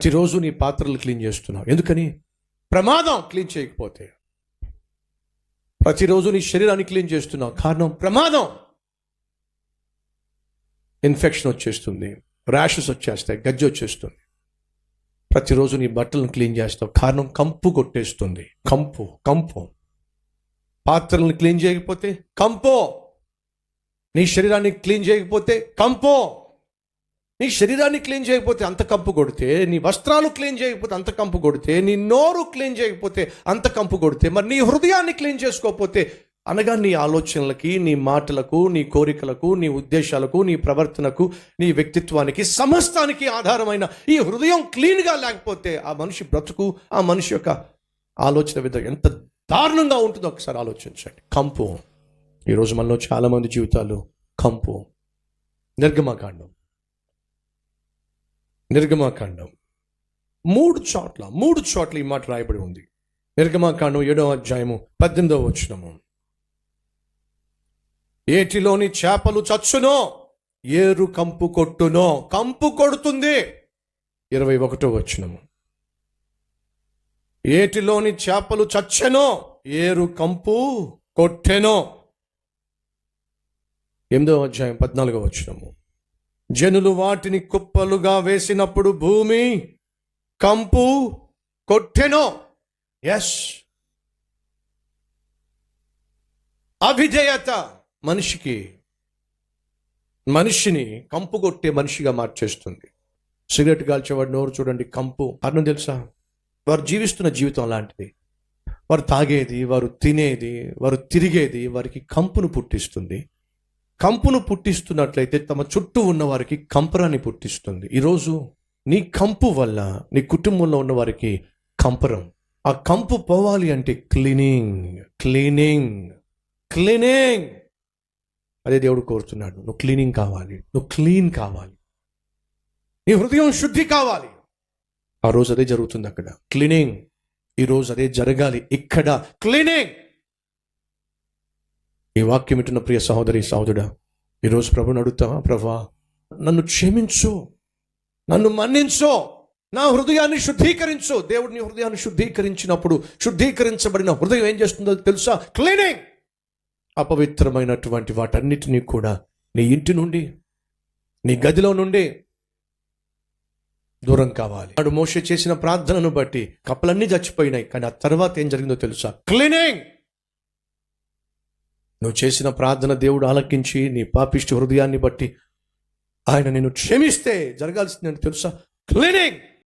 ప్రతిరోజు నీ పాత్రలు క్లీన్ చేస్తున్నావు. ఎందుకని? ప్రమాదం. క్లీన్ చేయకపోతే. ప్రతిరోజు నీ శరీరాన్ని క్లీన్ చేస్తున్నావు. కారణం ప్రమాదం. ఇన్ఫెక్షన్ వచ్చేస్తుంది, ర్యాషెస్ వచ్చేస్తాయి, గజ్జి వచ్చేస్తుంది. ప్రతిరోజు నీ బట్టలను క్లీన్ చేస్తావు. కారణం కంపు కొట్టేస్తుంది. కంపు. పాత్రలను క్లీన్ చేయకపోతే కంపు. నీ శరీరాన్ని క్లీన్ చేయకపోతే కంపు. నీ శరీరాన్ని క్లీన్ చేయకపోతే అంత కంపు కొడితే, నీ వస్త్రాలు క్లీన్ చేయకపోతే అంత కంపు కొడితే, నీ నోరు క్లీన్ చేయకపోతే అంత కంపు కొడితే, మరి నీ హృదయాన్ని క్లీన్ చేసుకోకపోతే, అనగా నీ ఆలోచనలకి, నీ మాటలకు, నీ కోరికలకు, నీ ఉద్దేశాలకు, నీ ప్రవర్తనకు, నీ వ్యక్తిత్వానికి, సమస్తానికి ఆధారమైన ఈ హృదయం క్లీన్గా లేకపోతే ఆ మనిషి బ్రతుకు, ఆ మనిషి యొక్క ఆలోచన విధానం ఎంత దారుణంగా ఉంటుందో ఒకసారి ఆలోచించండి. కంపు. ఈరోజు మనలో చాలామంది జీవితాలు కంపు. నిర్గమకాండం 3 చోట్ల ఈ మాట రాయబడి ఉంది. నిర్గమకాండం 7వ అధ్యాయము 18వ వచనము. ఏటిలోని చేపలు చచ్చునో, ఏరు కంపు కొట్టునో. కంపు కొడుతుంది. 21వ వచనము. ఏటిలోని చేపలు చచ్చెనో, ఏరు కంపు కొట్టెనో. 8వ అధ్యాయం 14వ వచనము. జనులు వాటిని కుప్పలుగా వేసినప్పుడు భూమి కంపు కొట్టెనో. ఎస్, అవిధేయత మనిషిని కంపు కొట్టే మనిషిగా మార్చేస్తుంది. సిగరెట్ కాల్చేవాడు నోరు చూడండి, కంపు. కారణం తెలుసా? వారు జీవిస్తున్న జీవితం లాంటిది. వారు తాగేది, వారు తినేది, వారు తిరిగేది వారికి కంపును పుట్టిస్తుంది. కంపును పుట్టిస్తున్నట్లయితే తమ చుట్టూ ఉన్న వారికి కంపరాన్ని పుట్టిస్తుంది. ఈరోజు నీ కంపు వల్ల నీ కుటుంబంలో ఉన్న వారికి కంపరం. ఆ కంపు పోవాలి అంటే క్లీనింగ్. అదే దేవుడు కోరుతున్నాడు. నువ్వు క్లీనింగ్ కావాలి, నువ్వు క్లీన్ కావాలి, నీ హృదయం శుద్ధి కావాలి. ఆ రోజు అదే జరుగుతుంది అక్కడ, క్లీనింగ్. ఈరోజు అదే జరగాలి ఇక్కడ, క్లీనింగ్. ఈ వాక్యం వింటున్న ప్రియ సహోదరి సహోదరుడా, ఈరోజు ప్రభుని అడుగుతావా? ప్రభా, నన్ను క్షమించు, నన్ను మన్నించు, నా హృదయాన్ని శుద్ధీకరించు. దేవుడు నీ హృదయాన్ని శుద్ధీకరించినప్పుడు, శుద్ధీకరించబడిన హృదయం ఏం చేస్తుందో తెలుసా? క్లీనింగ్. అపవిత్రమైనటువంటి వాటన్నిటినీ కూడా నీ ఇంటి నుండి, నీ గదిలో నుండి దూరం కావాలి. వాడు మోషే చేసిన ప్రార్థనను బట్టి కప్పలన్నీ చచ్చిపోయినాయి. కానీ ఆ తర్వాత ఏం జరిగిందో తెలుసా? క్లీనింగ్. నువ్వు చేసిన ప్రార్థన దేవుడు ఆలకించి నీ పాపిష్టి హృదయాన్ని బట్టి ఆయన నిన్ను క్షమిస్తే జరగాల్సిందని తెలుసా? క్లీనింగ్.